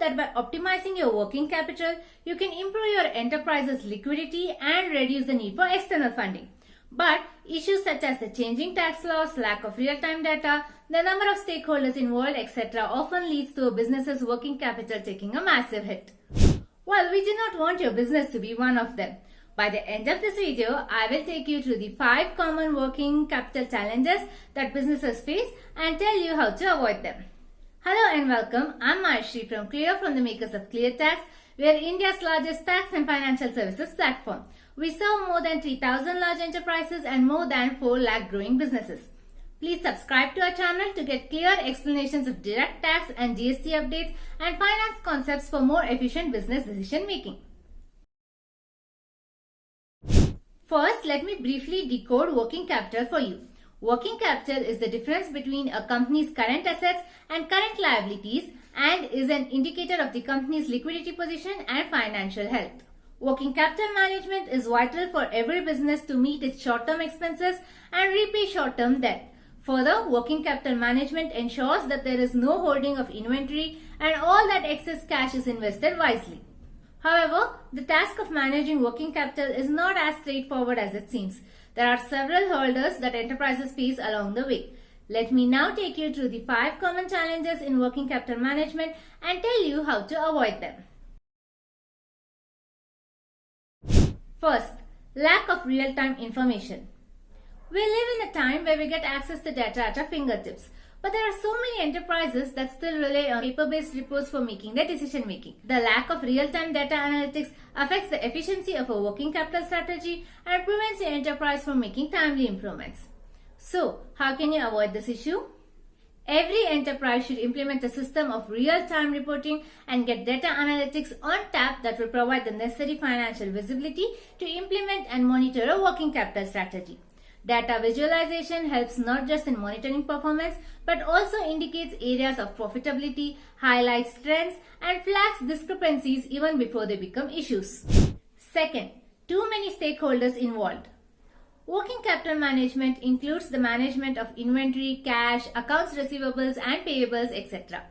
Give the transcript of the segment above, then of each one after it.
that by optimizing your working capital, you can improve your enterprise's liquidity and reduce the need for external funding. But issues such as the changing tax laws, lack of real-time data, the number of stakeholders involved, etc. often leads to a business's working capital taking a massive hit. Well, we do not want your business to be one of them. By the end of this video, I will take you through the 5 common working capital challenges that businesses face and tell you how to avoid them. Hello and welcome. I'm Mayashri from the makers of ClearTax. We are India's largest tax and financial services platform. We serve more than 3,000 large enterprises and more than 4 lakh growing businesses. Please subscribe to our channel to get clear explanations of direct tax and GST updates and finance concepts for more efficient business decision making. First, let me briefly decode working capital for you. Working capital is the difference between a company's current assets and current liabilities and is an indicator of the company's liquidity position and financial health. Working capital management is vital for every business to meet its short-term expenses and repay short-term debt. Further, working capital management ensures that there is no holding of inventory and all that excess cash is invested wisely. However, the task of managing working capital is not as straightforward as it seems. There are several hurdles that enterprises face along the way. Let me now take you through the 5 common challenges in working capital management and tell you how to avoid them. First, lack of real-time information. We live in a time where we get access to data at our fingertips. But there are so many enterprises that still rely on paper-based reports for making their decision making. The lack of real-time data analytics affects the efficiency of a working capital strategy and prevents the enterprise from making timely improvements. So, how can you avoid this issue? Every enterprise should implement a system of real-time reporting and get data analytics on tap that will provide the necessary financial visibility to implement and monitor a working capital strategy. Data visualization helps not just in monitoring performance but also indicates areas of profitability, highlights trends and flags discrepancies even before they become issues. Second, too many stakeholders involved. Working capital management includes the management of inventory, cash, accounts receivables and payables, etc.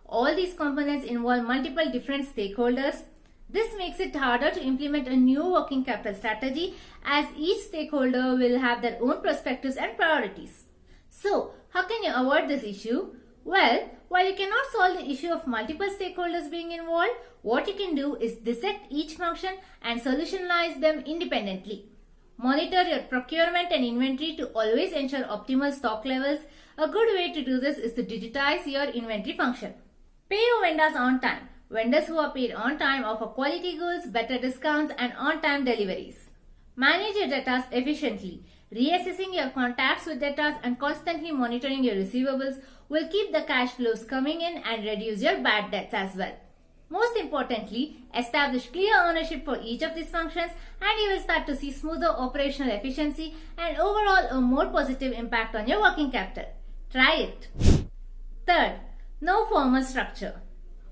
All these components involve multiple different stakeholders. This makes it harder to implement a new working capital strategy as each stakeholder will have their own perspectives and priorities. So, how can you avoid this issue? Well, while you cannot solve the issue of multiple stakeholders being involved, what you can do is dissect each function and solutionize them independently. Monitor your procurement and inventory to always ensure optimal stock levels. A good way to do this is to digitize your inventory function. Pay your vendors on time. Vendors who are paid on time offer quality goods, better discounts and on-time deliveries. Manage your debtors efficiently. Reassessing your contacts with debtors and constantly monitoring your receivables will keep the cash flows coming in and reduce your bad debts as well. Most importantly, establish clear ownership for each of these functions and you will start to see smoother operational efficiency and overall a more positive impact on your working capital. Try it. Third, no formal structure.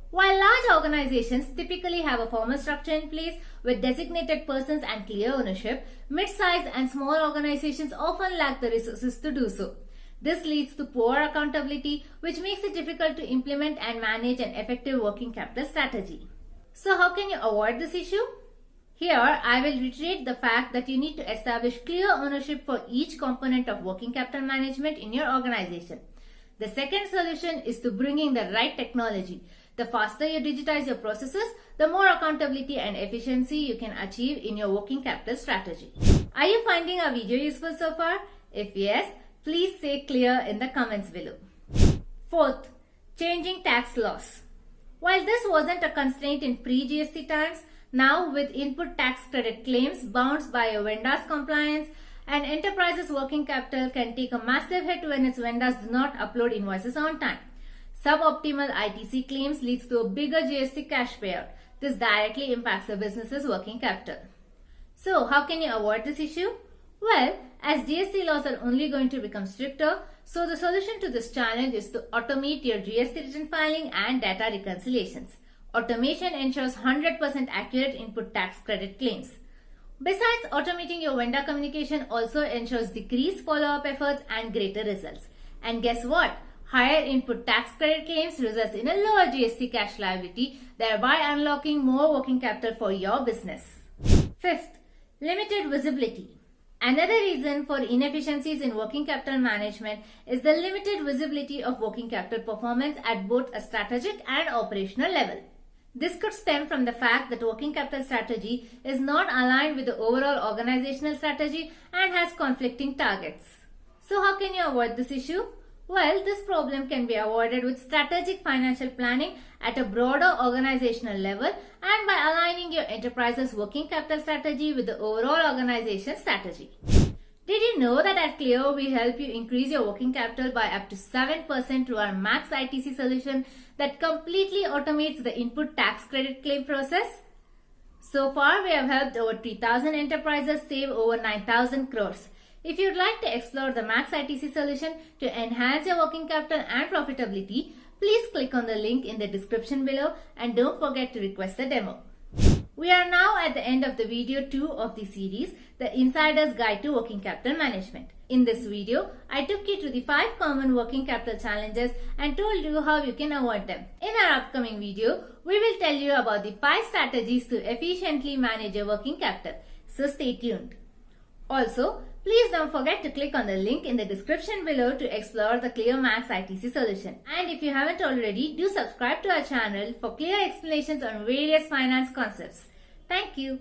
While large organizations typically have a formal structure in place with designated persons and clear ownership, mid-sized and small organizations often lack the resources to do so. This leads to poor accountability, which makes it difficult to implement and manage an effective working capital strategy. So how can you avoid this issue? Here, I will reiterate the fact that you need to establish clear ownership for each component of working capital management in your organization. The second solution is to bring in the right technology. The faster you digitize your processes, the more accountability and efficiency you can achieve in your working capital strategy. Are you finding our video useful so far? If yes, please say clear in the comments below. Fourth, changing tax laws. While this wasn't a constraint in pre-GST times, now with input tax credit claims bounced by a vendor's compliance, an enterprise's working capital can take a massive hit when its vendors do not upload invoices on time. Suboptimal ITC claims leads to a bigger GST cash payout. This directly impacts the business's working capital. So, how can you avoid this issue? Well, as GST laws are only going to become stricter, so the solution to this challenge is to automate your GST return filing and data reconciliations. Automation ensures 100% accurate input tax credit claims. Besides, automating your vendor communication also ensures decreased follow-up efforts and greater results. And guess what? Higher input tax credit claims results in a lower GST cash liability, thereby unlocking more working capital for your business. Fifth, limited visibility. Another reason for inefficiencies in working capital management is the limited visibility of working capital performance at both a strategic and operational level. This could stem from the fact that working capital strategy is not aligned with the overall organizational strategy and has conflicting targets. So how can you avoid this issue? Well, this problem can be avoided with strategic financial planning at a broader organizational level and by aligning your enterprise's working capital strategy with the overall organization strategy. Did you know that at Clear we help you increase your working capital by up to 7% through our Max ITC solution that completely automates the input tax credit claim process? So far, we have helped over 3,000 enterprises save over 9,000 crores. If you'd like to explore the Max ITC solution to enhance your working capital and profitability, please click on the link in the description below and don't forget to request a demo. We are now at the end of the video 2 of the series, The Insider's Guide to Working Capital Management. In this video, I took you to the 5 common working capital challenges and told you how you can avoid them. In our upcoming video, we will tell you about the 5 strategies to efficiently manage your working capital. So stay tuned. Also, please don't forget to click on the link in the description below to explore the Clear Max ITC solution. And if you haven't already, do subscribe to our channel for clear explanations on various finance concepts. Thank you.